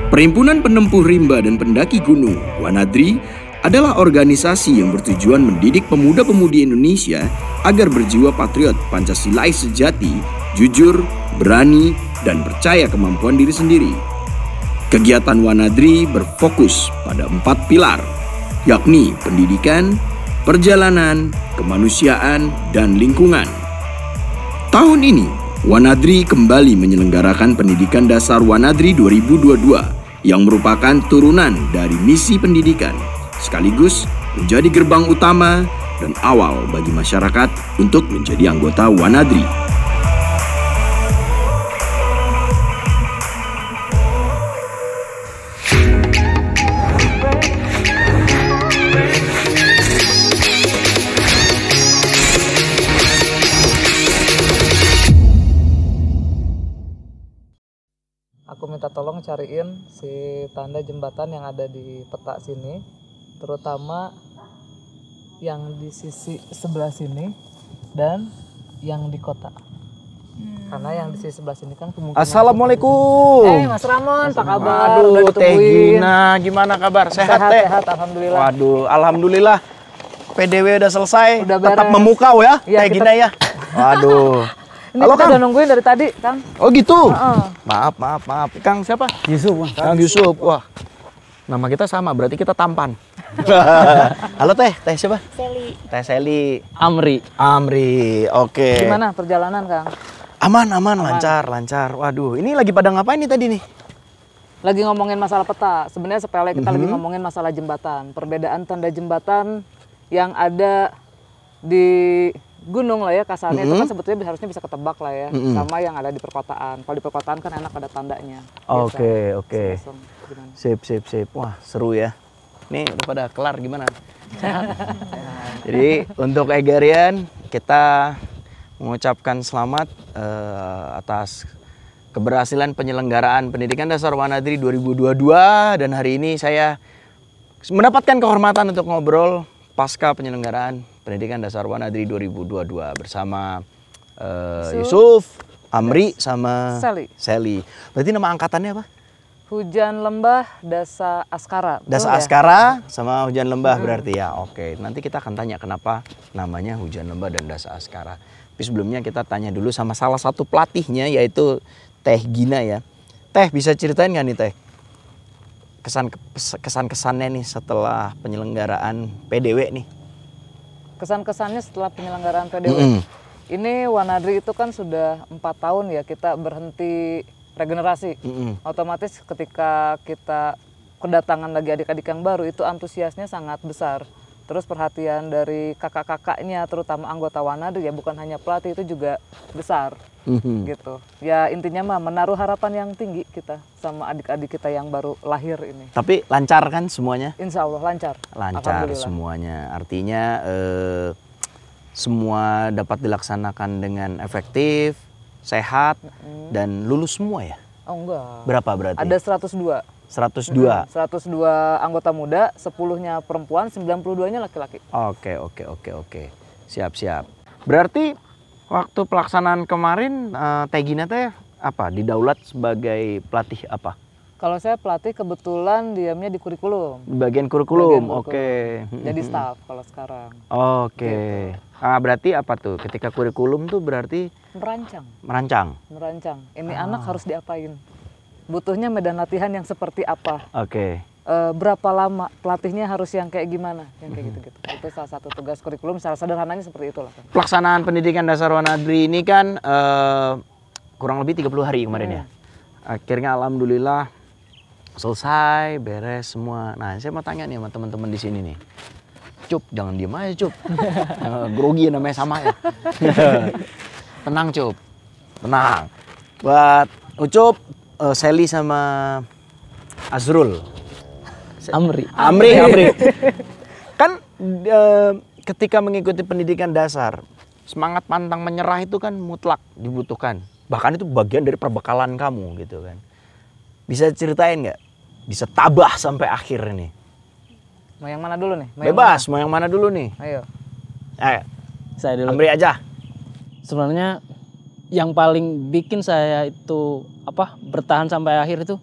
Perhimpunan Penempuh Rimba dan Pendaki Gunung, Wanadri, adalah organisasi yang bertujuan mendidik pemuda-pemudi Indonesia agar berjiwa patriot Pancasilais sejati, jujur, berani, dan percaya kemampuan diri sendiri. Kegiatan Wanadri berfokus pada 4 pilar, yakni pendidikan, perjalanan, kemanusiaan, dan lingkungan. Tahun ini, Wanadri kembali menyelenggarakan Pendidikan Dasar Wanadri 2022 yang merupakan turunan dari misi pendidikan, sekaligus menjadi gerbang utama dan awal bagi masyarakat untuk menjadi anggota Wanadri. Aku minta tolong cariin si tanda jembatan yang ada di peta sini, terutama yang di sisi sebelah sini dan yang di kota. Karena yang di sisi sebelah sini kan kemungkinan. Assalamualaikum. Mas Ramon, apa kabar? Aduh, Teh Gina, gimana kabar? Sehat, Teh? Sehat, alhamdulillah. Waduh, alhamdulillah. PDW udah selesai. Udah tetap beres. memukau ya, Iya, Teh Gina ya. Waduh. Ini Halo, kita Kang. udah nungguin dari tadi, Kang. Oh gitu. Heeh. Maaf. Kang siapa? Yusuf, Bang. Kang Yusuf. Wah. Nama kita sama, berarti kita tampan. Halo Teh siapa? Seli. Teh Seli. Amri. Oke. Gimana perjalanan, Kang? Aman, lancar. Waduh, ini lagi pada ngapain nih tadi nih? Lagi ngomongin masalah peta. Sebenarnya sepele, kita lagi ngomongin masalah jembatan. Perbedaan tanda jembatan yang ada di gunung lah ya kasarnya, itu kan sebetulnya harusnya bisa ketebak lah ya, sama yang ada di perkotaan. Kalau di perkotaan kan enak ada tandanya. Oke. Langsung, gimana? Sip. Wah, seru ya. Nih udah pada kelar gimana? Sehat. Jadi untuk Egarian kita mengucapkan selamat atas keberhasilan penyelenggaraan Pendidikan Dasar Wanadri 2022, dan hari ini saya mendapatkan kehormatan untuk ngobrol pasca penyelenggaraan Pendidikan Dasar Wanadri 2022 bersama Yusuf, Amri, sama Seli. Berarti nama angkatannya apa? Hujan Lembah Dasa Askara. Dasa Askara sama Hujan Lembah berarti ya. Oke, nanti kita akan tanya kenapa namanya Hujan Lembah dan Dasa Askara. Tapi sebelumnya kita tanya dulu sama salah satu pelatihnya, yaitu Teh Gina ya. Teh, bisa ceritain nggak nih Teh? Kesan-kesannya nih setelah penyelenggaraan PDW nih. Kesan-kesannya setelah penyelenggaraan PDW. Ini Wanadri itu kan sudah 4 tahun ya kita berhenti regenerasi. Otomatis ketika kita kedatangan lagi adik-adik yang baru, itu antusiasnya sangat besar. Terus perhatian dari kakak-kakaknya, terutama anggota Wanadri ya, bukan hanya pelatih, itu juga besar. Gitu. Ya intinya mah menaruh harapan yang tinggi kita sama adik-adik kita yang baru lahir ini. Tapi lancar kan semuanya? Insya Allah lancar. Lancar semuanya. Artinya semua dapat dilaksanakan dengan efektif, sehat, dan lulus semua ya? Oh enggak. Berapa berarti? Ada 102. 102? 102 anggota muda, 10-nya perempuan, 92-nya laki-laki. Oke. Siap. Berarti waktu pelaksanaan kemarin Teh Gina teh apa? Didaulat sebagai pelatih apa? Kalau saya pelatih kebetulan diamnya di kurikulum. Di bagian kurikulum. Oke. Jadi staff kalau sekarang. Oke. Gitu. Berarti apa tuh? Ketika kurikulum tuh berarti merancang. Ini anak harus diapain? Butuhnya medan latihan yang seperti apa? Oke. Berapa lama pelatihnya harus yang kayak gimana? Yang kayak gitu-gitu. Itu salah satu tugas kurikulum, secara sederhananya seperti itulah. Pelaksanaan Pendidikan Dasar Wanadri ini kan kurang lebih 30 hari kemarin ya. Akhirnya alhamdulillah selesai, beres semua. Nah, saya mau tanya nih sama teman-teman di sini nih. Cup, jangan diem aja, Cup. Grogi namanya sama ya. Tenang, Cup. Tenang. Buat Ucup, Seli sama Azrul. Amri. Kan ketika mengikuti pendidikan dasar, semangat pantang menyerah itu kan mutlak dibutuhkan. Bahkan itu bagian dari perbekalan kamu gitu kan. Bisa ceritain nggak? Bisa tabah sampai akhir ini. Mau yang mana dulu nih? Bebas, mau yang mana dulu nih? Ayo. Saya dulu. Amri aja. Sebenarnya yang paling bikin saya itu bertahan sampai akhir itu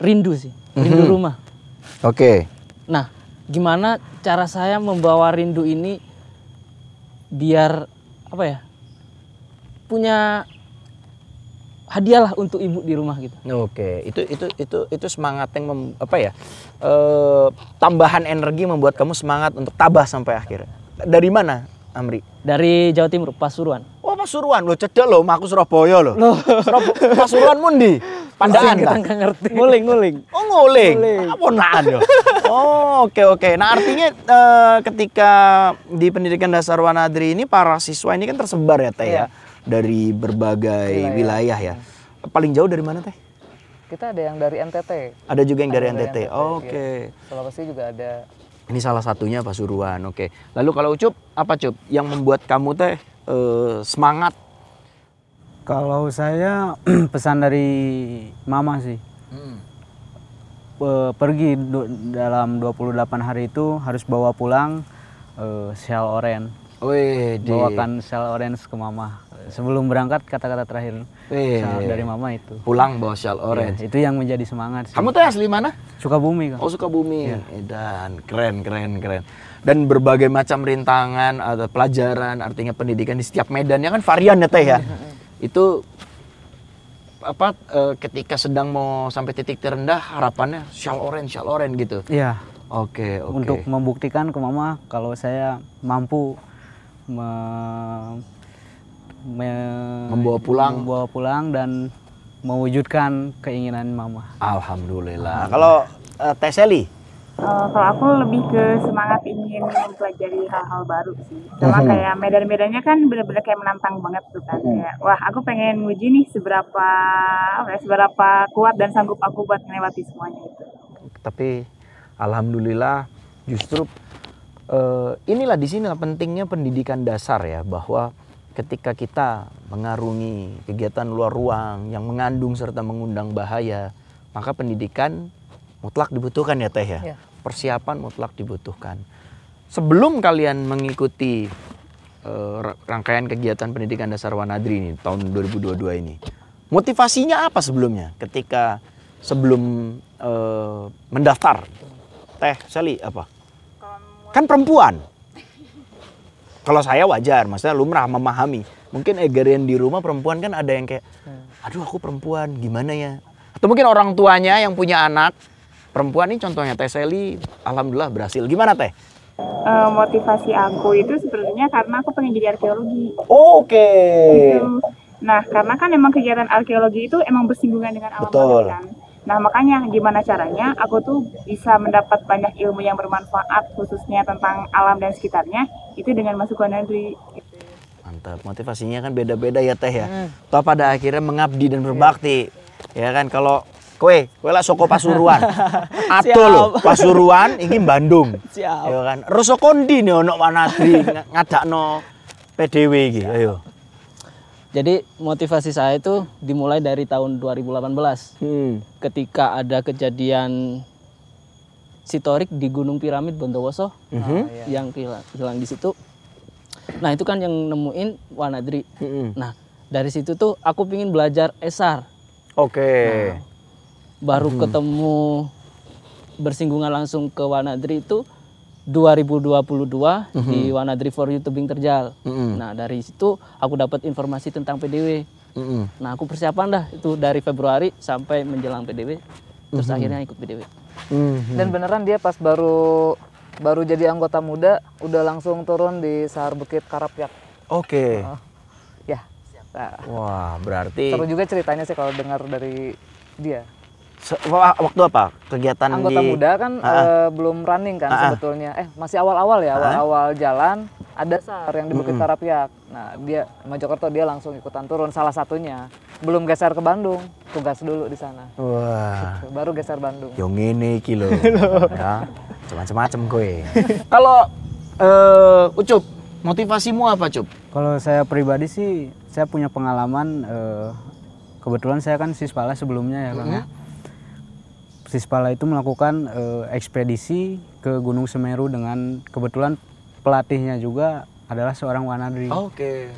rindu sih, rindu rumah. Oke. Nah, gimana cara saya membawa rindu ini biar apa ya? Punya hadiah lah untuk ibu di rumah gitu. Oke, itu semangat yang tambahan energi membuat kamu semangat untuk tabah sampai akhir. Dari mana, Amri? Dari Jawa Timur, Pasuruan. Oh, Pasuruan. Lo cedek lo, aku Surabaya lo. Pasuruan mundi. Pandaan kita nggak ngerti. Nguling. Oh, nguling. Ponaan yo. Oh, oke. Nah, artinya ketika di pendidikan dasar Wanadri ini para siswa ini kan tersebar ya, Teh ya. Dari berbagai wilayah ya. Paling jauh dari mana, Teh? Kita ada yang dari NTT. Ada juga yang dari NTT. Oke. Ya. Sulawesi juga ada. Ini salah satunya Pasuruan. Oke. Lalu kalau Ucup, apa Cup yang membuat kamu Teh semangat? Kalau saya pesan dari mama sih. Pergi dalam 28 hari itu harus bawa pulang shell orange. Bawakan shell orange ke mama. Sebelum berangkat kata-kata terakhir dari mama itu. Pulang bawa shell orange. Ya, itu yang menjadi semangat sih. Kamu tuh asli mana? Sukabumi, Kak. Oh, Sukabumi. Ya. Dan keren. Dan berbagai macam rintangan atau pelajaran, artinya pendidikan di setiap medannya kan varian ya, Teh ya. Itu ketika sedang mau sampai titik terendah harapannya shell orange gitu. Iya. Oke. Untuk membuktikan ke mama kalau saya mampu membawa pulang dan mewujudkan keinginan mama. Alhamdulillah. Kalau Teh Seli? Kalau aku lebih ke semangat ingin mempelajari hal-hal baru sih. Sama kayak medan-medannya kan benar-benar kayak menantang banget tuh kan. Kayak, wah aku pengen nguji nih seberapa kuat dan sanggup aku buat melewati semuanya itu. Tapi alhamdulillah justru inilah di sinilah pentingnya pendidikan dasar ya, bahwa ketika kita mengarungi kegiatan luar ruang yang mengandung serta mengundang bahaya, maka pendidikan mutlak dibutuhkan ya, Teh ya. Persiapan mutlak dibutuhkan. Sebelum kalian mengikuti rangkaian kegiatan pendidikan dasar Wanadri ini tahun 2022 ini, motivasinya apa sebelumnya? Ketika sebelum mendaftar, Teh Seli apa? Kan perempuan. Kalau saya wajar, maksudnya lumrah memahami. Mungkin egarian di rumah perempuan kan ada yang kayak, aduh aku perempuan, gimana ya? Atau mungkin orang tuanya yang punya anak perempuan, ini contohnya Teh Seli, alhamdulillah berhasil. Gimana, Teh? Motivasi aku itu sebenarnya karena aku pengen jadi arkeologi. Oke. Nah, karena kan emang kegiatan arkeologi itu emang bersinggungan dengan alam Betul. kan. Nah, makanya gimana caranya aku tuh bisa mendapat banyak ilmu yang bermanfaat khususnya tentang alam dan sekitarnya itu dengan masuk Wanadri. Gitu. Mantap, motivasinya kan beda-beda ya, Teh ya. Toh pada akhirnya mengabdi dan berbakti. Ya kan, kalau kowe lah soko Pasuruan. Atau lo Pasuruan ini Bandung. Siap. Ya kan. Rasa kondi nih ono Wanadri ngadakno PDW iki. Ayo. Jadi motivasi saya itu dimulai dari tahun 2018. Ketika ada kejadian sitorik di Gunung Piramid Bondowoso yang hilang di situ. Nah, itu kan yang nemuin Wanadri. Nah, dari situ tuh aku pingin belajar esar. Oke. Nah, baru ketemu bersinggungan langsung ke Wanadri itu 2022 di Wanadri for You Tebing Terjal. Nah, dari situ aku dapat informasi tentang PDW. Nah, aku persiapan dah itu dari Februari sampai menjelang PDW. Terus akhirnya ikut PDW. Dan beneran dia pas baru jadi anggota muda udah langsung turun di Sahar Bukit Karapyak. Oke. Ya. Nah, Wah, berarti seru juga ceritanya sih kalau dengar dari dia. Waktu apa? Kegiatan anggota di muda kan belum running kan sebetulnya. Masih awal-awal ya, awal-awal jalan ada SAR yang di Bukit Karapyak. Nah, dia Mojokerto dia langsung ikutan turun salah satunya. Belum geser ke Bandung, tugas dulu di sana. Wah. Baru geser Bandung. Yo ngene iki lho. Ya, macam-macam kowe. Kalau Ucup, motivasimu apa, Cup? Kalau saya pribadi sih, saya punya pengalaman. Kebetulan saya kan Sispala sebelumnya ya, Kang. Sispala itu melakukan ekspedisi ke Gunung Semeru dengan kebetulan pelatihnya juga adalah seorang Wanadri. Oke.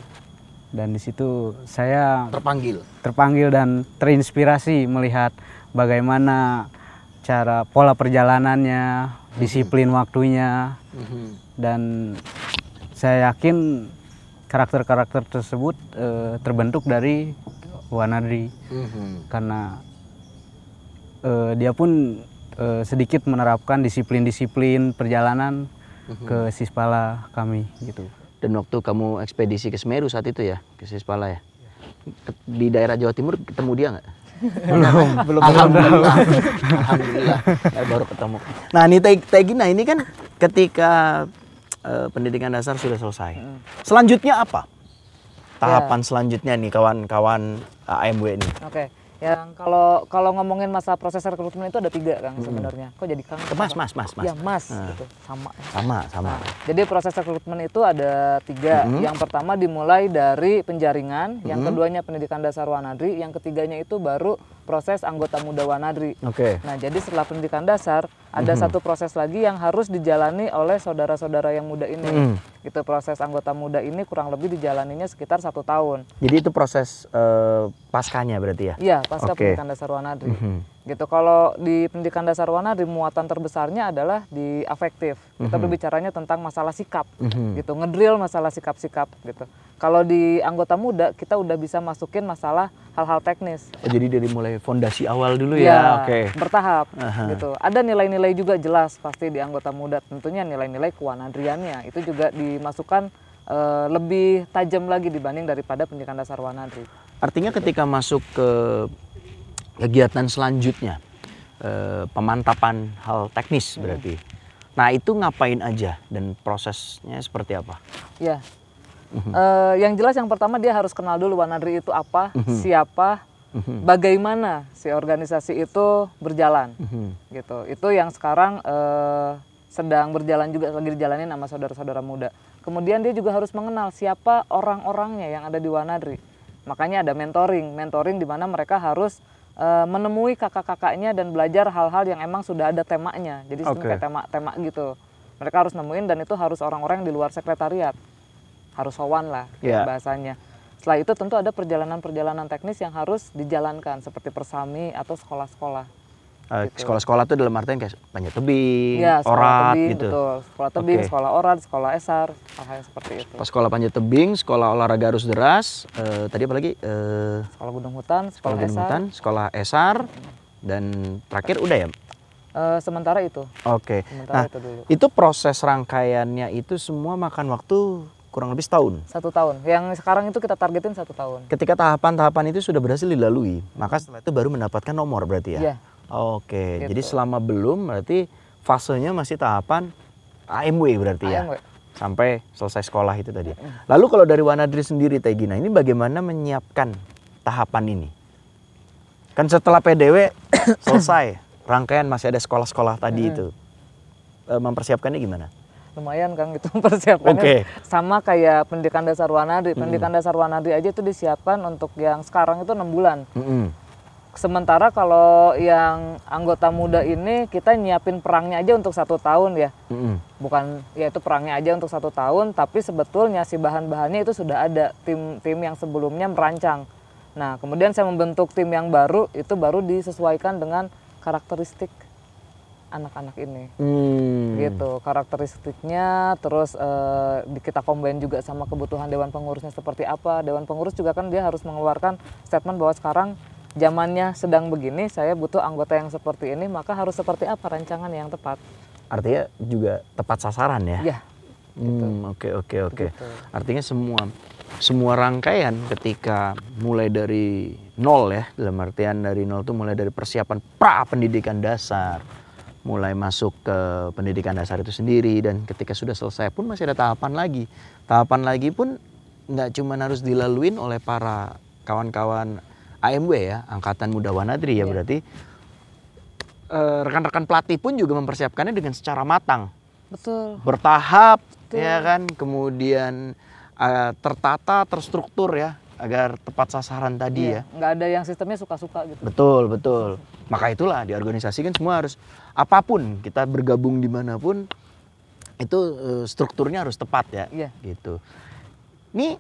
Dan di situ saya Terpanggil dan terinspirasi melihat bagaimana cara pola perjalanannya, disiplin waktunya, dan saya yakin karakter-karakter tersebut terbentuk dari Wanadri karena dia pun sedikit menerapkan disiplin-disiplin perjalanan ke Sispala kami gitu. Dan waktu kamu ekspedisi ke Semeru saat itu ya, ke Sispala ya, di daerah Jawa Timur ketemu dia nggak? belum. Alhamdulillah, baru ketemu. Nah ini Tegina ini kan ketika pendidikan dasar sudah selesai. Selanjutnya apa? Tahapan selanjutnya nih kawan-kawan AMW ini. Oke. Yang kalau ngomongin masa proses rekrutmen itu ada 3 Kang sebenarnya. Kok jadi Kang? Mas. Ya Mas, gitu. Sama. Nah, jadi proses rekrutmen itu ada 3. Yang pertama dimulai dari penjaringan, yang keduanya pendidikan dasar Wanadri, yang ketiganya itu baru proses anggota muda Wanadri. Oke. Nah, jadi setelah pendidikan dasar ada satu proses lagi yang harus dijalani oleh saudara-saudara yang muda ini. Gitu, proses anggota muda ini kurang lebih dijalaninya sekitar 1 tahun. Jadi itu proses paskanya berarti ya? Iya, pasca pendidikan dasar Wanadri. Gitu. Kalau di pendidikan dasar Wanadri muatan terbesarnya adalah di afektif. Kita berbicaranya tentang masalah sikap. Gitu, ngedrill masalah sikap-sikap gitu. Kalau di anggota muda kita udah bisa masukin masalah hal-hal teknis. Jadi dari mulai fondasi awal dulu ya. Oke. Bertahap gitu. Ada nilai-nilai juga jelas pasti di anggota muda. Tentunya nilai-nilai kewanadriannya itu juga dimasukkan lebih tajam lagi dibanding daripada pendidikan dasar Wanadri. Artinya ketika masuk ke kegiatan selanjutnya, pemantapan hal teknis berarti. Nah itu ngapain aja dan prosesnya seperti apa? Ya, yang jelas yang pertama dia harus kenal dulu Wanadri itu apa, siapa, bagaimana si organisasi itu berjalan, gitu. Itu yang sekarang sedang berjalan juga, lagi dijalanin sama saudara-saudara muda. Kemudian dia juga harus mengenal siapa orang-orangnya yang ada di Wanadri. Makanya ada mentoring di mana mereka harus menemui kakak-kakaknya dan belajar hal-hal yang emang sudah ada temanya. Jadi kayak tema gitu. Mereka harus nemuin dan itu harus orang-orang yang di luar sekretariat. Harus sowan lah bahasanya. Setelah itu tentu ada perjalanan-perjalanan teknis yang harus dijalankan seperti persami atau sekolah-sekolah. Gitu. Sekolah-sekolah itu dalam artian kayak panjat tebing, ya, orat tebing, gitu. Betul. Sekolah tebing, sekolah orat, sekolah esar, hal-hal seperti itu. Sekolah panjat tebing, sekolah olahraga arus deras, tadi apa lagi? Sekolah gunung hutan, sekolah esar. Sekolah esar, dan terakhir udah ya? Sementara itu. Oke. Sementara nah, itu dulu. Itu proses rangkaiannya itu semua makan waktu kurang lebih setahun? 1 tahun. Yang sekarang itu kita targetin 1 tahun. Ketika tahapan-tahapan itu sudah berhasil dilalui, maka setelah itu baru mendapatkan nomor berarti ya? Iya. Oke, Gitu. jadi selama belum berarti fasenya masih tahapan AMW berarti ya? AMW. Sampai selesai sekolah itu tadi. Lalu kalau dari Wanadri sendiri Tegina, ini bagaimana menyiapkan tahapan ini? Kan setelah PDW selesai, rangkaian masih ada sekolah-sekolah tadi itu. Mempersiapkannya gimana? Lumayan Kang itu persiapannya. Sama kayak pendidikan dasar Wanadri. Pendidikan dasar Wanadri aja itu disiapkan untuk yang sekarang itu 6 bulan. Sementara kalau yang anggota muda ini kita nyiapin perangnya aja untuk 1 tahun ya. Bukan ya itu perangnya aja untuk 1 tahun, tapi sebetulnya si bahan-bahannya itu sudah ada. Tim yang sebelumnya merancang. Nah kemudian saya membentuk tim yang baru, itu baru disesuaikan dengan karakteristik anak-anak ini. Gitu, karakteristiknya, terus kita combine juga sama kebutuhan dewan pengurusnya seperti apa. Dewan pengurus juga kan dia harus mengeluarkan statement bahwa sekarang zamannya sedang begini, saya butuh anggota yang seperti ini, maka harus seperti apa rancangan yang tepat. Artinya juga tepat sasaran ya? Iya. Oke. Gitu. Artinya semua rangkaian ketika mulai dari nol ya, dalam artian dari nol itu mulai dari persiapan pra pendidikan dasar, mulai masuk ke pendidikan dasar itu sendiri, dan ketika sudah selesai pun masih ada tahapan lagi. Tahapan lagi pun nggak cuma harus dilaluin oleh para kawan-kawan AMW ya, Angkatan Muda Wanadri ya, berarti rekan-rekan pelatih pun juga mempersiapkannya dengan secara matang. Betul. Bertahap. Betul. Ya kan, kemudian tertata, terstruktur ya, agar tepat sasaran tadi ya. Nggak ada yang sistemnya suka-suka gitu. Betul. Maka itulah di organisasi kan semua harus, apapun kita bergabung dimanapun itu strukturnya harus tepat ya. Gitu. Ini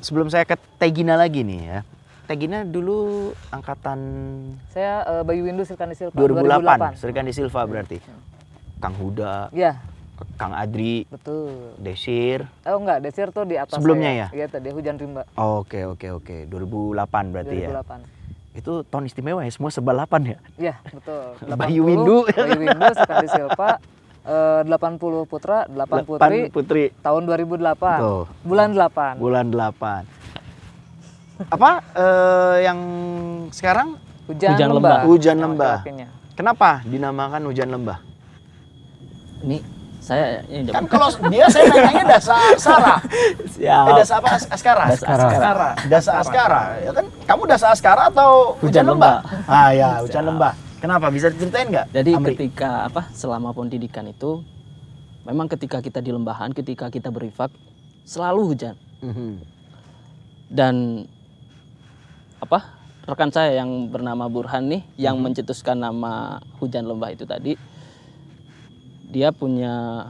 sebelum saya ke Tegina lagi nih ya, Tegina dulu angkatan Saya Bayu Windu Srikandi Silva 2008. Srikandi Silva berarti. Kang Huda. Iya. Kang Adri. Betul. Desir. Oh enggak, Desir tuh di atas sebelumnya saya. ya? Iya tadi Hujan Rimba. Oke. 2008 berarti 2008. Ya. Itu tahun istimewa ya, semua serba 8 ya? Iya, betul. 80, Bayu Windu. Bayu Windu, Srikandi Silva, 80 putra, 8 putri. Tahun 2008. Tuh. Bulan 8. Bulan 8. Apa yang sekarang? Hujan lembah. Hujan lembah. Kenapa dinamakan hujan lembah? Ini saya ini kan kalau dia saya nanya Dasa Askara. Dasa apa? Askara. Dasa Askara. Ya kan kamu Dasa Askara atau hujan lembah? Ah ya, hujan lembah. Kenapa? Bisa diceritain nggak? Jadi ketika selama pendidikan itu memang ketika kita di lembahan, ketika kita berifak selalu hujan. Dan rekan saya yang bernama Burhan nih yang mencetuskan nama hujan lembah itu tadi, dia punya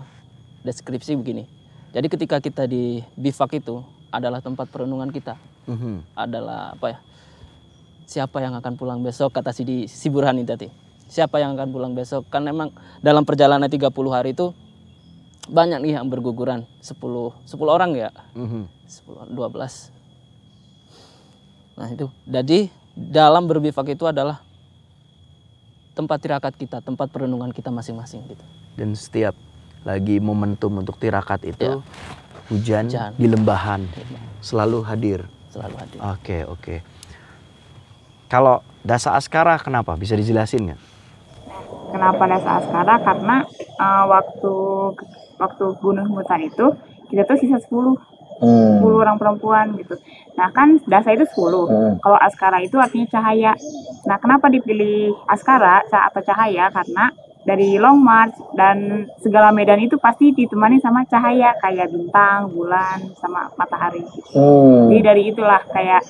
deskripsi begini. Jadi ketika kita di bivak itu adalah tempat perenungan kita. Adalah siapa yang akan pulang besok, kata si Burhan ini tadi. Siapa yang akan pulang besok? Kan memang dalam perjalanan 30 hari itu banyak nih yang berguguran. 10 orang ya. 10, 12. Nah itu. Jadi dalam berbivak itu adalah tempat tirakat kita, tempat perenungan kita masing-masing gitu. Dan setiap lagi momentum untuk tirakat itu hujan di lembahan selalu hadir. Oke. Kalau Dasa Askara kenapa? Bisa dijelasin nggak? Kenapa Dasa Askara? Karena waktu Gunung Mutan itu kita tuh sisa 10 orang perempuan gitu. Nah kan Dasa itu 10. Kalau Askara itu artinya cahaya. Nah kenapa dipilih Askara atau cahaya? Karena dari long march dan segala medan itu pasti ditemani sama cahaya kayak bintang, bulan, sama matahari. Jadi dari itulah kayak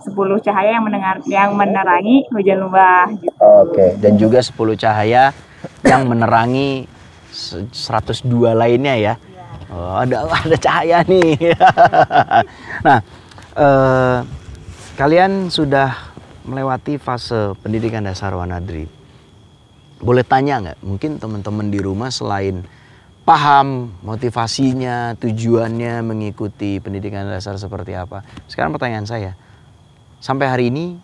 10 cahaya yang menerangi hujan lembah gitu. Oke. Dan juga 10 cahaya yang menerangi 102 lainnya ya. Oh, ada cahaya nih. Nah, kalian sudah melewati fase pendidikan dasar Wanadri. Boleh tanya nggak? Mungkin teman-teman di rumah selain paham motivasinya, tujuannya mengikuti pendidikan dasar seperti apa. Sekarang pertanyaan saya, sampai hari ini,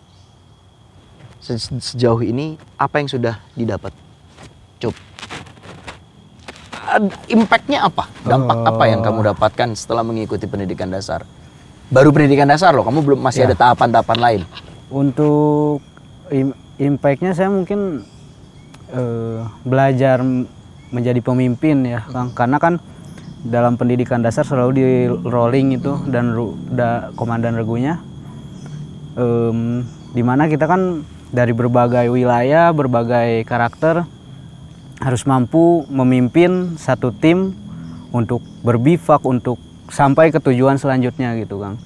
sejauh ini, apa yang sudah didapat? Cup. Impactnya apa? Dampak apa yang kamu dapatkan setelah mengikuti pendidikan dasar? Baru pendidikan dasar loh, kamu belum masih ada tahapan-tahapan lain. Untuk impactnya saya mungkin belajar menjadi pemimpin ya Kang, karena kan dalam pendidikan dasar selalu di rolling itu dan komandan regunya dimana kita kan dari berbagai wilayah, berbagai karakter harus mampu memimpin satu tim untuk berbivak, untuk sampai ke tujuan selanjutnya gitu Kang.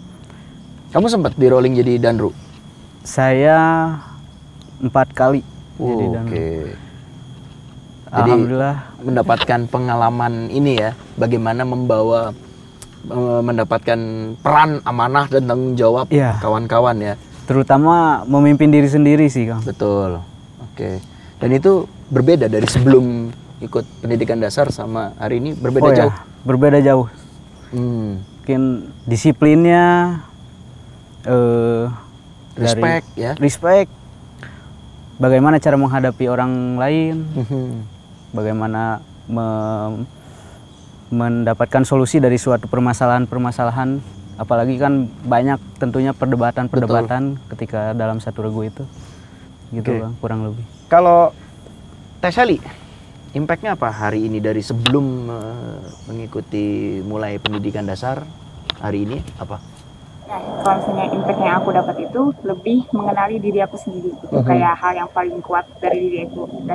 Kamu sempat di rolling jadi danru? Saya 4 kali jadi danru. Jadi alhamdulillah mendapatkan pengalaman ini ya, bagaimana mendapatkan peran amanah dan tanggung jawab kawan-kawan ya. Terutama memimpin diri sendiri sih Kang. Betul. Oke. Dan itu berbeda dari sebelum ikut pendidikan dasar sama hari ini, berbeda jauh? Berbeda jauh. Mungkin disiplinnya, respect ya. Respect. Bagaimana cara menghadapi orang lain. Bagaimana mendapatkan solusi dari suatu permasalahan, apalagi kan banyak tentunya perdebatan ketika dalam satu regu itu, gitu Bang, kurang lebih. Kalau Teh Sally, impactnya apa hari ini dari sebelum mengikuti mulai pendidikan dasar hari ini apa? Nah, kalau misalnya impact yang aku dapat itu lebih mengenali diri aku sendiri gitu. Kayak hal yang paling kuat dari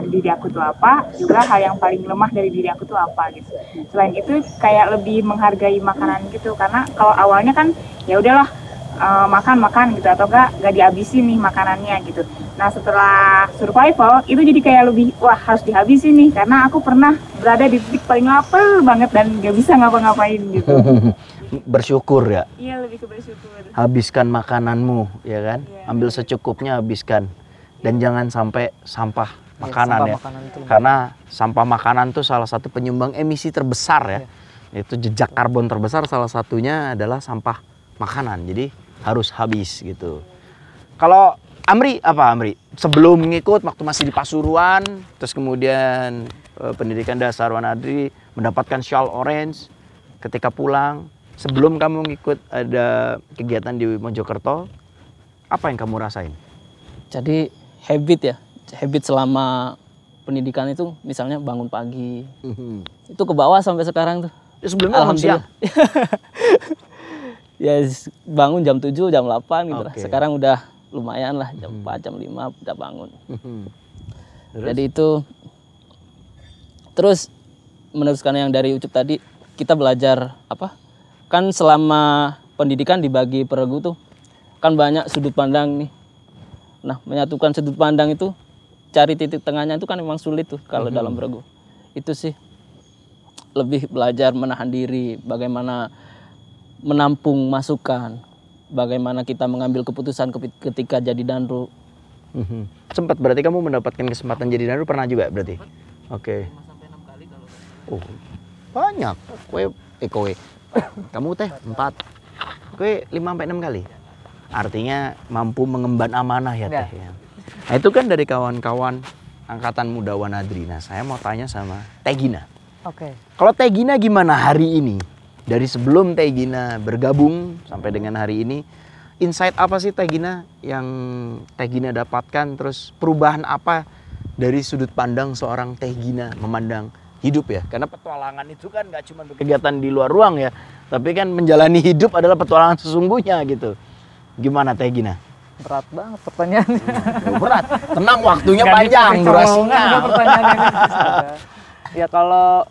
diri aku itu apa, juga hal yang paling lemah dari diri aku itu apa gitu. Selain itu kayak lebih menghargai makanan gitu, karena kalau awalnya kan ya udahlah makan gitu atau nggak dihabisin nih makanannya gitu. Nah setelah survival itu jadi kayak lebih wah harus dihabisin nih karena aku pernah berada di titik paling lapar banget dan nggak bisa ngapa-ngapain gitu. Bersyukur ya. Iya lebih ke bersyukur. Habiskan makananmu ya kan, ambil secukupnya habiskan dan jangan sampai sampah makanan ya. Karena sampah makanan tuh salah satu penyumbang emisi terbesar ya. Itu jejak karbon terbesar salah satunya adalah sampah makanan. Jadi harus habis gitu. Kalau Amri apa Amri? Sebelum ngikut waktu masih di Pasuruan, terus kemudian pendidikan dasar Wanadri mendapatkan shawl orange ketika pulang. Sebelum kamu ngikut ada kegiatan di Mojokerto, apa yang kamu rasain? Jadi habit selama pendidikan itu misalnya bangun pagi. Itu ke bawah sampai sekarang tuh. Ya, sebelumnya bangun siang? Ya bangun jam 7, jam 8 gitu lah. Sekarang udah lumayan lah, jam 4, jam 5 udah bangun. Jadi itu, terus meneruskan yang dari Ucup tadi, kita belajar apa? Kan selama pendidikan dibagi peregu tuh, kan banyak sudut pandang nih. Nah menyatukan sudut pandang itu, cari titik tengahnya itu kan memang sulit tuh kalau dalam peregu. Itu sih, lebih belajar menahan diri, bagaimana menampung masukan, bagaimana kita mengambil keputusan ketika jadi danru. Sempat berarti kamu mendapatkan kesempatan jadi danru pernah juga berarti? Oke. 5 sampai 6 kali kalau saya. Oh, banyak. Kowe kamu teh 4. Kowe 5 sampai 6 kali. Artinya mampu mengemban amanah ya teh ya. Nah, itu kan dari kawan-kawan angkatan muda Wanadri. Nah, saya mau tanya sama Teh Gina. Oke. Kalau Teh Gina gimana hari ini? Dari sebelum Teh Gina bergabung sampai dengan hari ini, insight apa sih Teh Gina yang Teh Gina dapatkan? Terus perubahan apa dari sudut pandang seorang Teh Gina memandang hidup ya? Karena petualangan itu kan gak cuma kegiatan di luar ruang ya, tapi kan menjalani hidup adalah petualangan sesungguhnya gitu. Gimana Teh Gina? Berat banget pertanyaannya. Berat, tenang waktunya panjang durasinya. Pertanyaan ini. Ya kalau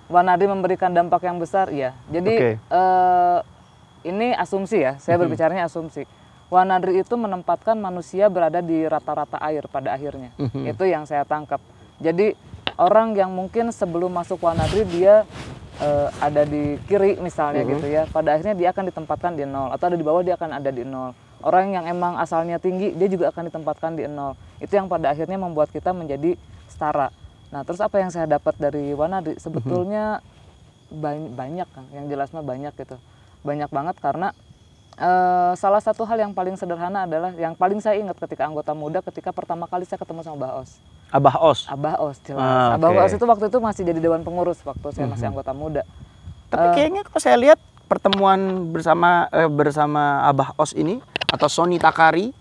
Wanadri memberikan dampak yang besar, ya. Jadi ini asumsi ya, saya berbicaranya asumsi. Wanadri itu menempatkan manusia berada di rata-rata air pada akhirnya. Itu yang saya tangkap. Jadi orang yang mungkin sebelum masuk Wanadri dia ada di kiri misalnya gitu ya, pada akhirnya dia akan ditempatkan di 0, atau ada di bawah dia akan ada di 0. Orang yang emang asalnya tinggi dia juga akan ditempatkan di 0. Itu yang pada akhirnya membuat kita menjadi setara. Nah terus apa yang saya dapat dari Wanadri? Sebetulnya banyak kan, yang jelas mah banyak gitu. Banyak banget karena salah satu hal yang paling sederhana adalah yang paling saya ingat ketika anggota muda ketika pertama kali saya ketemu sama Mbah Os. Abah Os? Abah Os jelas. Abah Os itu waktu itu masih jadi dewan pengurus waktu saya masih anggota muda. Tapi kayaknya kalau saya lihat pertemuan bersama Abah Os ini atau Sony Takari,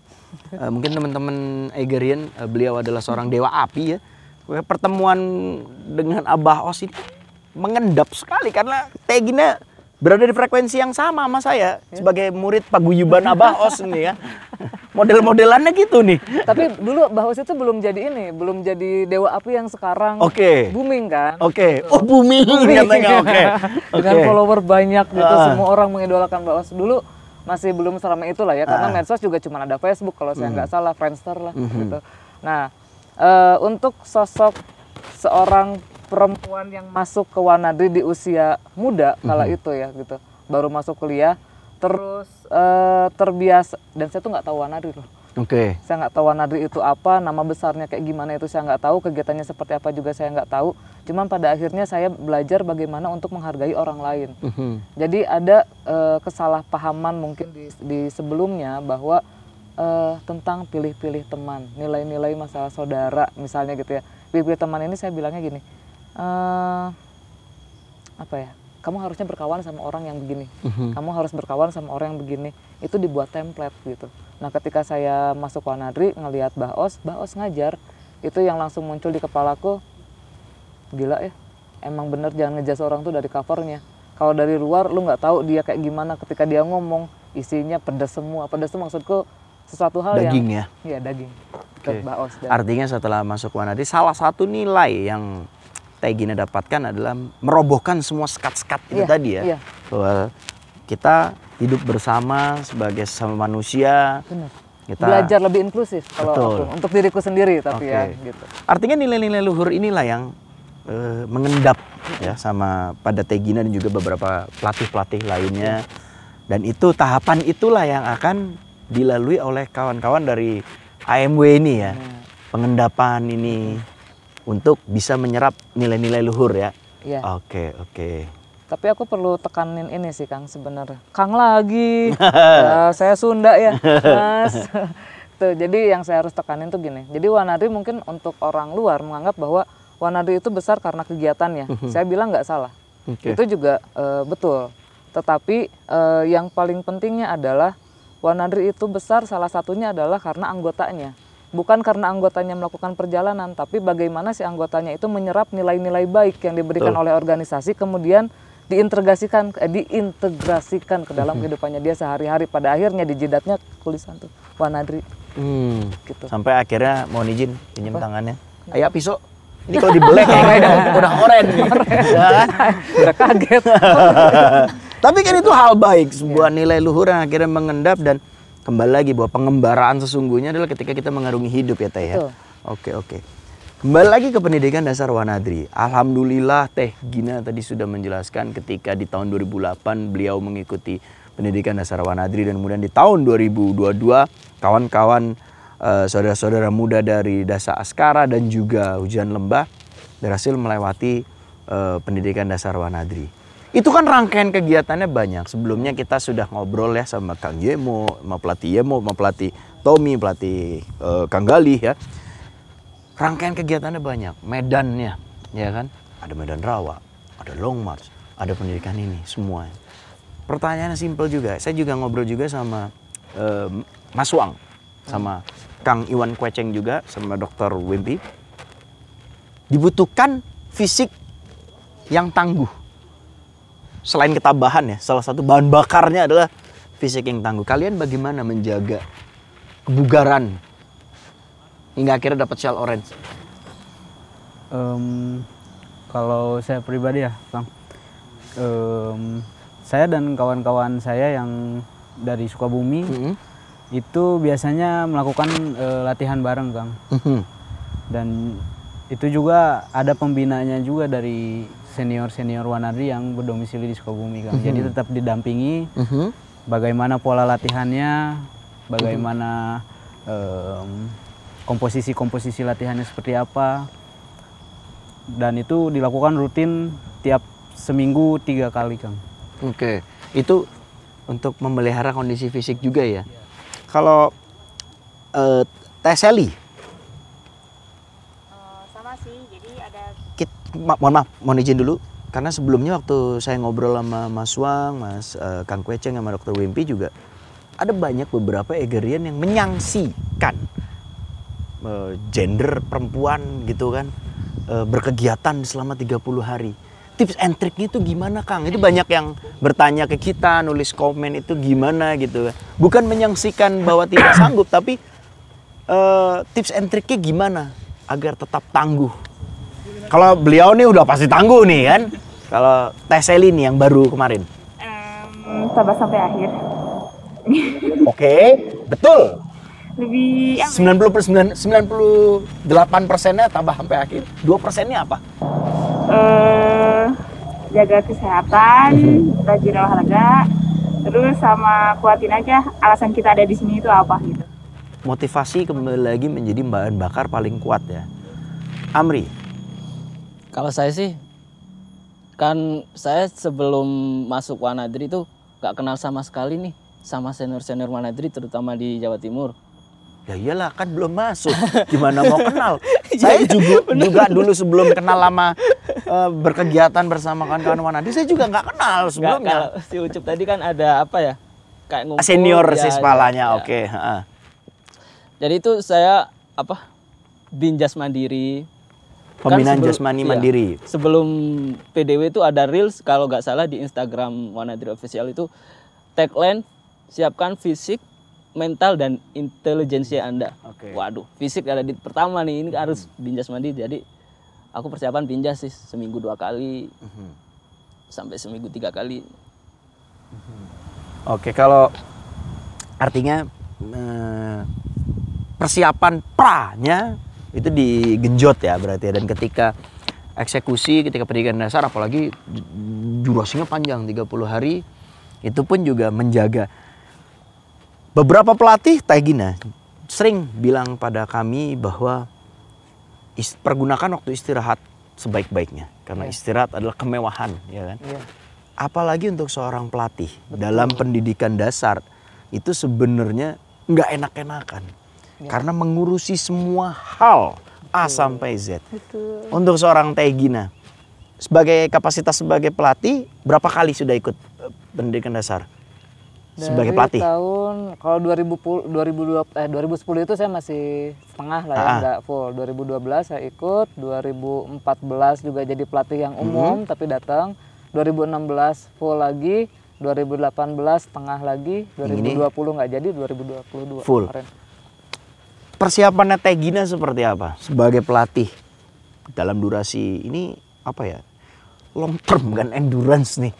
mungkin teman-teman Egerian, beliau adalah seorang dewa api ya. Pertemuan dengan Abah Os itu mengendap sekali karena Teh Gina berada di frekuensi yang sama saya sebagai murid paguyuban Abah Os ini ya. Model-modelannya gitu nih. Tapi dulu Abah Os itu belum jadi dewa api yang sekarang booming kan. Oh booming katanya. Dengan follower banyak gitu, semua orang mengidolakan Abah Os. Dulu masih belum seramai itulah ya, karena medsos juga cuma ada Facebook kalau saya nggak salah, Friendster lah gitu. Nah, untuk sosok seorang perempuan yang masuk ke Wanadri di usia muda kala itu ya gitu, baru masuk kuliah, terus terbiasa, dan saya tuh nggak tahu Wanadri loh. Saya nggak tahu Wanadri itu apa, nama besarnya kayak gimana itu saya nggak tahu, kegiatannya seperti apa juga saya nggak tahu. Cuman pada akhirnya saya belajar bagaimana untuk menghargai orang lain. Jadi ada kesalahpahaman mungkin di sebelumnya bahwa tentang pilih-pilih teman, nilai-nilai masalah saudara misalnya gitu ya. Pilih-pilih teman ini saya bilangnya gini, apa ya? Kamu harusnya berkawan sama orang yang begini, kamu harus berkawan sama orang yang begini. Itu dibuat template gitu. Nah ketika saya masuk Wanadri ngelihat Mbah Os ngajar, itu yang langsung muncul di kepalaku, gila ya, emang bener jangan ngejudge orang tuh dari covernya. Kalau dari luar lu nggak tahu dia kayak gimana, ketika dia ngomong isinya pedas semua. Pedas itu maksudku sesuatu hal daging yang ya daging. Mbah Os. Artinya setelah masuk Wanadri, salah satu nilai yang Teh Gina dapatkan adalah merobohkan semua sekat-sekat itu tadi ya. Bahwa kita hidup bersama sebagai sesama manusia. Benar. Kita belajar lebih inklusif kalau aku, untuk diriku sendiri tapi ya gitu. Artinya nilai-nilai luhur inilah yang mengendap ya sama pada Tegina dan juga beberapa pelatih-pelatih lainnya. Dan itu tahapan itulah yang akan dilalui oleh kawan-kawan dari AMW ini ya. Pengendapan ini untuk bisa menyerap nilai-nilai luhur ya. Iya. Oke. Tapi aku perlu tekanin ini sih Kang sebenarnya. Kang lagi. Ya, saya Sunda ya, Mas. Tuh, jadi yang saya harus tekanin tuh gini. Jadi Wanadri mungkin untuk orang luar menganggap bahwa Wanadri itu besar karena kegiatannya. Saya bilang nggak salah. Itu juga betul. Tetapi yang paling pentingnya adalah Wanadri itu besar salah satunya adalah karena anggotanya. Bukan karena anggotanya melakukan perjalanan, tapi bagaimana si anggotanya itu menyerap nilai-nilai baik yang diberikan oleh organisasi, kemudian diintegrasikan ke dalam kehidupannya dia sehari-hari. Pada akhirnya di jidatnya tulisan tuh Wanadri. Gitu. Sampai akhirnya mohon izin pinjam tangannya. Ayo pisau. Ini kalau dibelek kayaknya udah oren. Udah kaget. Tapi kan itu hal baik, sebuah nilai luhur yang akhirnya mengendap. Dan kembali lagi bahwa pengembaraan sesungguhnya adalah ketika kita mengarungi hidup ya Teh ya. Oke. Kembali lagi ke pendidikan dasar Wanadri. Alhamdulillah Teh Gina tadi sudah menjelaskan ketika di tahun 2008 beliau mengikuti pendidikan dasar Wanadri, dan kemudian di tahun 2022 kawan-kawan saudara-saudara muda dari Dasa Askara dan juga Hujan Lembah berhasil melewati pendidikan dasar Wanadri. Itu kan rangkaian kegiatannya banyak. Sebelumnya kita sudah ngobrol ya sama Kang Yemo, sama pelatih Tommy, pelatih Kang Galih ya. Rangkaian kegiatannya banyak, medannya ya kan. Ada medan rawa, ada long march, ada pendidikan ini semua. Pertanyaannya simpel juga. Saya juga ngobrol juga sama Mas Wang, sama Kang Iwan Kweceng juga, sama Dr. Wimpi. Dibutuhkan fisik yang tangguh. Selain ketabahan ya, salah satu bahan bakarnya adalah fisik yang tangguh. Kalian bagaimana menjaga kebugaran hingga akhirnya dapat shell orange? Kalau saya pribadi ya, Kang, saya dan kawan-kawan saya yang dari Sukabumi itu biasanya melakukan latihan bareng, Kang. Dan itu juga ada pembinaannya juga dari senior-senior Wanadri yang berdomisili di Sukabumi, Kang. Jadi tetap didampingi bagaimana pola latihannya, bagaimana komposisi latihannya seperti apa. Dan itu dilakukan rutin tiap seminggu 3 kali, Kang. Oke, itu untuk memelihara kondisi fisik juga ya. Kalau Teh Sally? Sama sih, jadi ada... Mohon izin dulu. Karena sebelumnya waktu saya ngobrol sama Mas Wang, Kang Kweceng sama Dr. Wimpi juga, ada banyak beberapa egerian yang menyangsikan gender perempuan gitu kan, berkegiatan selama 30 hari. Tips and triknya itu gimana, Kang? Itu banyak yang bertanya ke kita, nulis komen itu gimana gitu. Bukan menyangsikan bahwa tidak sanggup, tapi tips and triknya gimana agar tetap tangguh. Kalau beliau nih udah pasti tangguh nih kan. Kalau Teh Sally nih yang baru kemarin. Sabar sampai akhir. Oke, betul. Lebih 98%-nya tabah sampai akhir. 2%-nya apa? Jaga kesehatan, rajin olahraga, terus sama kuatin aja alasan kita ada di sini itu apa gitu. Motivasi kembali lagi menjadi bahan bakar paling kuat ya. Amri? Kalau saya sih, kan saya sebelum masuk Wanadri itu gak kenal sama sekali nih sama senior-senior Wanadri, terutama di Jawa Timur. Ya iyalah, kan belum masuk. Gimana mau kenal? Saya juga dulu sebelum kenal lama berkegiatan bersama kawan-kawan Wanadri, saya juga nggak kenal sebelumnya. Kalau si Ucup tadi kan ada apa ya? Kayak ngumpul. Senior ya, Sispalanya, ya. oke. Jadi itu saya binjas mandiri. Pembinaan kan jasmani mandiri. Sebelum PDW itu ada reels kalau nggak salah di Instagram Wanadri Official itu, tagline siapkan fisik, mental dan intelijensia Anda. Waduh, fisik ada di pertama nih, ini harus binjas mandiri. Jadi aku persiapan binjas sih seminggu 2 kali, sampai seminggu 3 kali. Oke, kalau artinya persiapan pra-nya itu digenjot ya berarti ya. Dan ketika eksekusi, ketika pendidikan dasar apalagi durasinya panjang 30 hari, itu pun juga menjaga. Beberapa pelatih Teh Gina sering bilang pada kami bahwa pergunakan waktu istirahat sebaik-baiknya, karena istirahat adalah kemewahan, ya kan? Apalagi untuk seorang pelatih. Dalam pendidikan dasar itu sebenarnya nggak enak-enakan, karena mengurusi semua hal A sampai Z. Untuk seorang Teh Gina, sebagai kapasitas sebagai pelatih, berapa kali sudah ikut pendidikan dasar sebagai pelatih? Tahun kalau 2010 itu saya masih setengah lah ya, nggak full. 2012 saya ikut, 2014 juga jadi pelatih yang umum tapi datang. 2016 full lagi, 2018 setengah lagi, 2020 nggak jadi, 2022 full. Kemarin. Persiapannya Teh Gina seperti apa sebagai pelatih dalam durasi ini, apa ya, long term kan, endurance nih,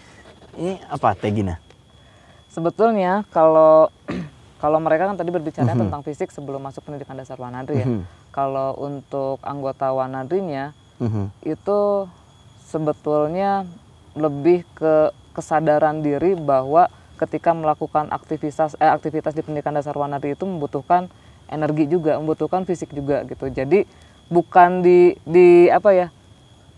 ini apa Teh Gina? Sebetulnya kalau mereka kan tadi berbicara tentang fisik sebelum masuk pendidikan dasar Wanadri ya. Kalau untuk anggota Wanadrinya itu sebetulnya lebih ke kesadaran diri bahwa ketika melakukan aktivitas di pendidikan dasar Wanadri itu membutuhkan energi juga, membutuhkan fisik juga gitu. Jadi bukan di apa ya,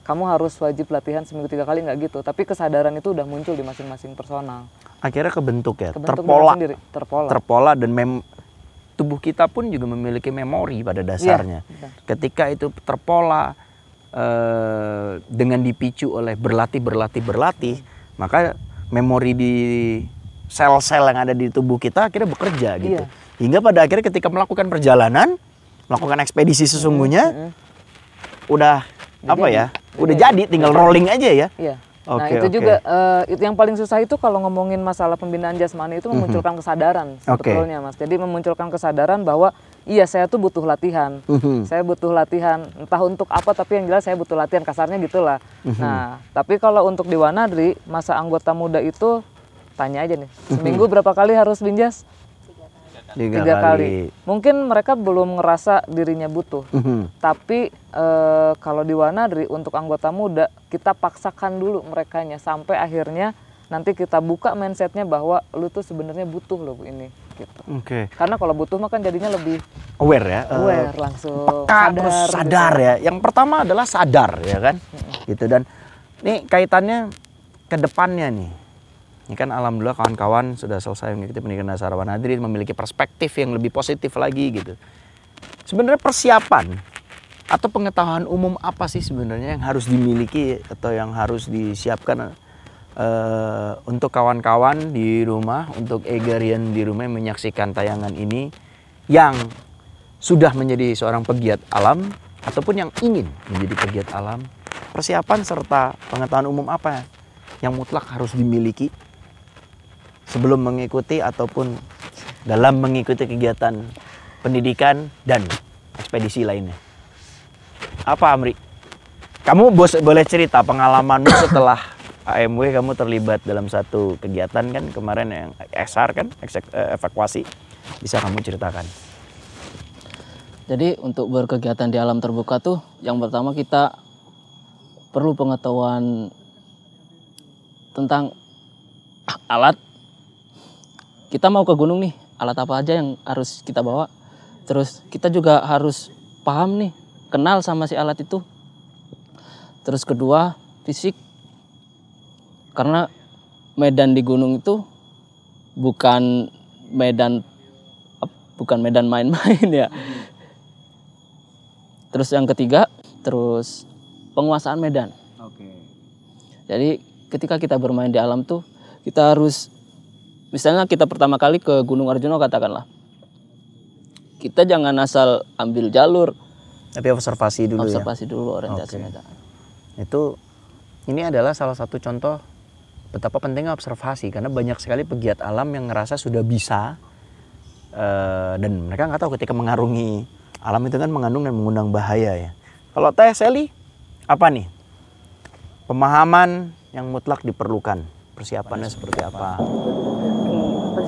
kamu harus wajib latihan seminggu 3 kali, nggak gitu. Tapi kesadaran itu udah muncul di masing-masing personal. Akhirnya kebentuk ya, terpola dan tubuh kita pun juga memiliki memori pada dasarnya. Ketika itu terpola dengan dipicu oleh berlatih, maka memori di sel-sel yang ada di tubuh kita akhirnya bekerja gitu. Hingga pada akhirnya ketika melakukan perjalanan, melakukan ekspedisi sesungguhnya, udah apa ya? Udah jadi, tinggal rolling aja ya. Nah itu juga yang paling susah itu kalau ngomongin masalah pembinaan jasmani itu memunculkan kesadaran sebetulnya Mas. Jadi memunculkan kesadaran bahwa iya saya tuh butuh latihan, saya butuh latihan entah untuk apa, tapi yang jelas saya butuh latihan, kasarnya gitulah. Nah tapi kalau untuk di Wanadri masa anggota muda itu tanya aja nih, seminggu berapa kali harus binjas? 3 kali. Mungkin mereka belum ngerasa dirinya butuh. Tapi kalau di Wanadri untuk anggota muda kita paksakan dulu merekanya sampai akhirnya nanti kita buka mindsetnya bahwa lu tuh sebenarnya butuh loh ini. Gitu. Karena kalau butuh mah kan jadinya lebih aware ya. Aware langsung. Sadar gitu. Ya. Yang pertama adalah sadar ya kan. Gitu. Dan ini kaitannya ke depannya nih. Ini kan alhamdulillah kawan-kawan sudah selesai mengikuti pendidikan dasar Wanadri, memiliki perspektif yang lebih positif lagi gitu. Sebenarnya persiapan atau pengetahuan umum apa sih sebenarnya yang harus dimiliki atau yang harus disiapkan untuk kawan-kawan di rumah, untuk Egarian di rumah yang menyaksikan tayangan ini, yang sudah menjadi seorang pegiat alam ataupun yang ingin menjadi pegiat alam, persiapan serta pengetahuan umum apa yang mutlak harus dimiliki sebelum mengikuti ataupun dalam mengikuti kegiatan pendidikan dan ekspedisi lainnya. Apa Amri? Kamu boleh cerita pengalamanmu setelah AMW kamu terlibat dalam satu kegiatan kan kemarin yang ESAR kan, evakuasi. Bisa kamu ceritakan? Jadi untuk berkegiatan di alam terbuka tuh yang pertama kita perlu pengetahuan tentang alat. Kita mau ke gunung nih, alat apa aja yang harus kita bawa. Terus kita juga harus paham nih, kenal sama si alat itu. Terus kedua, fisik. Karena medan di gunung itu bukan medan main-main ya. Terus yang ketiga, terus penguasaan medan. Jadi ketika kita bermain di alam tuh, kita harus, misalnya kita pertama kali ke Gunung Arjuna katakanlah, kita jangan asal ambil jalur, tapi observasi dulu. Observasi dulu orientasi medan. Itu ini adalah salah satu contoh betapa pentingnya observasi, karena banyak sekali pegiat alam yang ngerasa sudah bisa dan mereka nggak tahu ketika mengarungi alam itu kan mengandung dan mengundang bahaya ya. Kalau Teh Sally, apa nih pemahaman yang mutlak diperlukan, persiapannya seperti apa?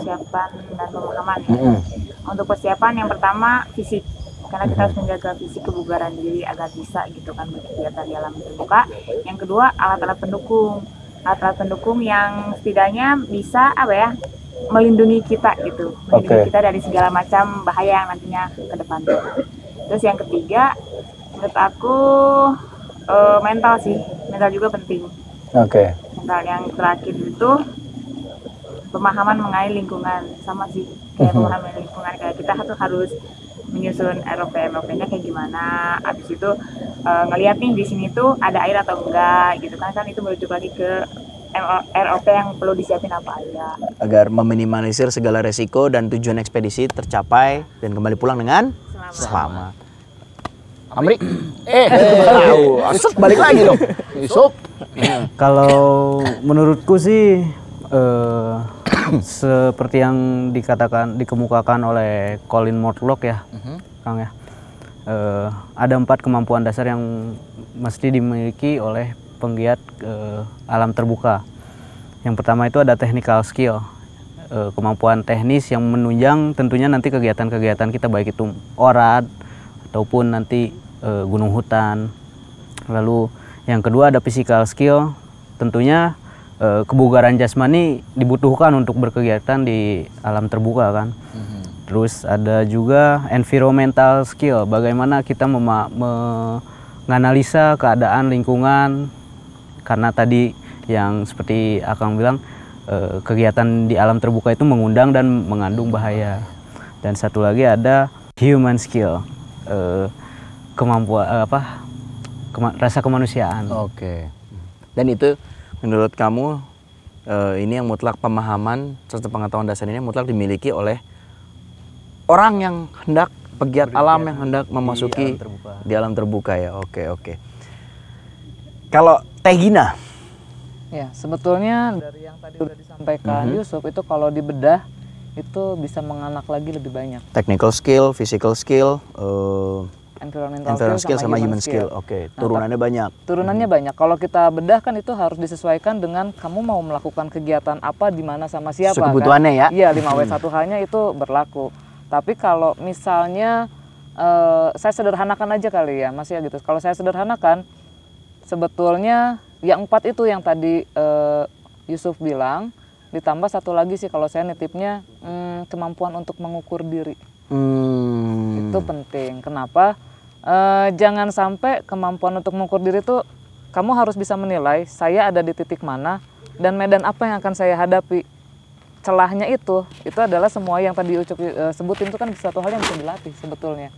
persiapan dan pemahaman ya. Untuk persiapan yang pertama fisik, karena kita harus menjaga fisik kebugaran diri agar bisa gitu kan berkegiatan di alam terbuka. Yang kedua, alat-alat pendukung yang setidaknya bisa melindungi kita gitu, melindungi kita dari segala macam bahaya yang nantinya ke depan. Terus yang ketiga, menurut aku mental juga penting. Mental yang terakhir itu pemahaman mengenai lingkungan, sama sih kayak pemahaman lingkungan, kayak kita tuh harus menyusun ROP-nya kayak gimana, abis itu ngeliat nih di sini tuh ada air atau enggak gitu kan itu merujuk lagi ke ROP yang perlu disiapin apa aja agar meminimalisir segala resiko dan tujuan ekspedisi tercapai dan kembali pulang dengan selamat. Amri, Yusuf balik lagi dong. Yusuf. Kalau menurutku sih seperti yang dikemukakan oleh Colin Mortlock ya, Kang ya. Ada 4 kemampuan dasar yang mesti dimiliki oleh penggiat alam terbuka. Yang pertama itu ada technical skill, kemampuan teknis yang menunjang tentunya nanti kegiatan-kegiatan kita, baik itu orat ataupun nanti gunung hutan. Lalu yang kedua ada physical skill, tentunya kebugaran jasmani dibutuhkan untuk berkegiatan di alam terbuka kan. Terus ada juga environmental skill, bagaimana kita menganalisa keadaan lingkungan, karena tadi yang seperti Akang bilang kegiatan di alam terbuka itu mengundang dan mengandung bahaya. Dan satu lagi ada human skill, kemampuan rasa kemanusiaan. Dan itu menurut kamu ini yang mutlak, pemahaman serta pengetahuan dasar ini mutlak dimiliki oleh orang yang hendak pegiat alam yang hendak memasuki di alam terbuka ya. Oke. Kalau Teh Gina? Ya, sebetulnya dari yang tadi udah disampaikan Yusuf itu kalau dibedah itu bisa menganak lagi lebih banyak. Technical skill, physical skill, environmental skill sama human skill. Turunannya banyak. Turunannya banyak. Kalau kita bedah kan itu harus disesuaikan dengan kamu mau melakukan kegiatan apa, di mana, sama siapa. Kebutuhannya kan? Iya, 5W1H-nya itu berlaku. Tapi kalau misalnya saya sederhanakan aja kali ya, Mas ya gitu. Kalau saya sederhanakan, sebetulnya yang 4 itu yang tadi Yusuf bilang, ditambah satu lagi sih kalau saya nitipnya kemampuan untuk mengukur diri. Itu penting. Kenapa? Jangan sampai kemampuan untuk mengukur diri itu kamu harus bisa menilai saya ada di titik mana dan medan apa yang akan saya hadapi. Celahnya itu adalah semua yang tadi Ucup sebutin itu kan satu hal yang bisa dilatih sebetulnya.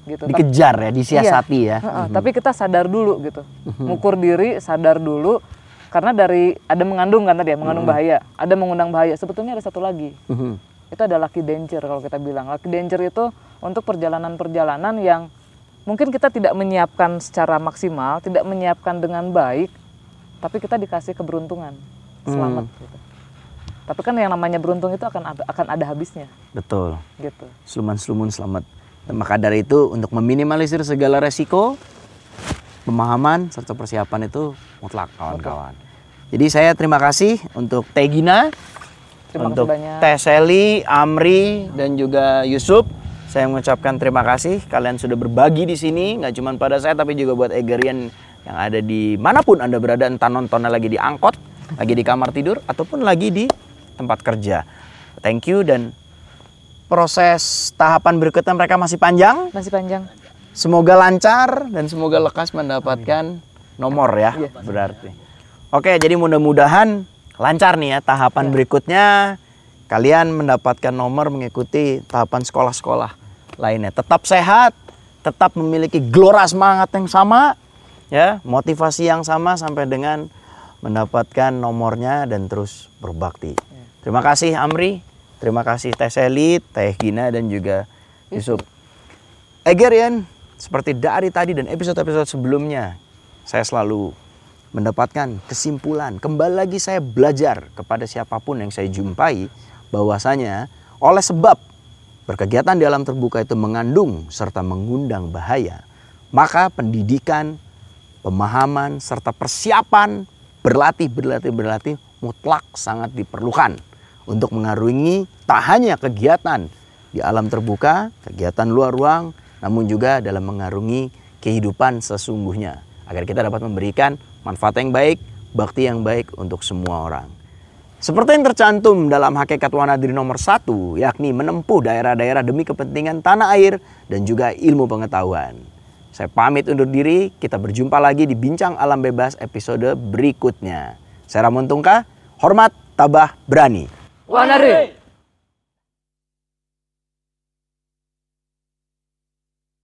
Gitu. Dikejar ya, disiasati ya. Tapi kita sadar dulu gitu. Mengukur diri, sadar dulu. Karena dari ada mengandung kan tadi ya, mengandung bahaya, ada mengundang bahaya. Sebetulnya ada satu lagi. Itu ada lucky danger kalau kita bilang. Lucky danger itu untuk perjalanan-perjalanan yang mungkin kita tidak menyiapkan secara maksimal, tidak menyiapkan dengan baik, tapi kita dikasih keberuntungan, selamat. Gitu. Tapi kan yang namanya beruntung itu akan ada habisnya. Betul. Gitu. Sluman-slumun selamat. Maka dari itu untuk meminimalisir segala resiko, pemahaman serta persiapan itu mutlak kawan-kawan. Jadi saya terima kasih untuk Teh Gina, untuk Teh Sally, Amri, dan juga Yusuf. Saya mengucapkan terima kasih. Kalian sudah berbagi di sini, nggak cuma pada saya, tapi juga buat Egerian yang ada di manapun Anda berada. Entah nontonnya lagi di angkot, lagi di kamar tidur, ataupun lagi di tempat kerja. Thank you, dan proses tahapan berikutnya mereka masih panjang. Masih panjang. Semoga lancar dan semoga lekas mendapatkan nomor ya, berarti. Oke, jadi mudah-mudahan lancar nih ya tahapan berikutnya. Kalian mendapatkan nomor mengikuti tahapan sekolah-sekolah lainnya. Tetap sehat, tetap memiliki gelora semangat yang sama, ya, motivasi yang sama sampai dengan mendapatkan nomornya dan terus berbakti. Terima kasih Amri, terima kasih Teh Sally, Teh Gina, dan juga Yusuf. Egerian, seperti dari tadi dan episode-episode sebelumnya, saya selalu mendapatkan kesimpulan. Kembali lagi saya belajar kepada siapapun yang saya jumpai, bahwasanya oleh sebab berkegiatan di alam terbuka itu mengandung serta mengundang bahaya, maka pendidikan, pemahaman, serta persiapan berlatih mutlak sangat diperlukan untuk mengarungi tak hanya kegiatan di alam terbuka, kegiatan luar ruang, namun juga dalam mengarungi kehidupan sesungguhnya. Agar kita dapat memberikan manfaat yang baik, bakti yang baik untuk semua orang. Seperti yang tercantum dalam hakikat Wanadri nomor 1, yakni menempuh daerah-daerah demi kepentingan tanah air dan juga ilmu pengetahuan. Saya pamit undur diri, kita berjumpa lagi di Bincang Alam Bebas episode berikutnya. Saya Ramon Tungka, hormat, tabah, berani. Wanadri!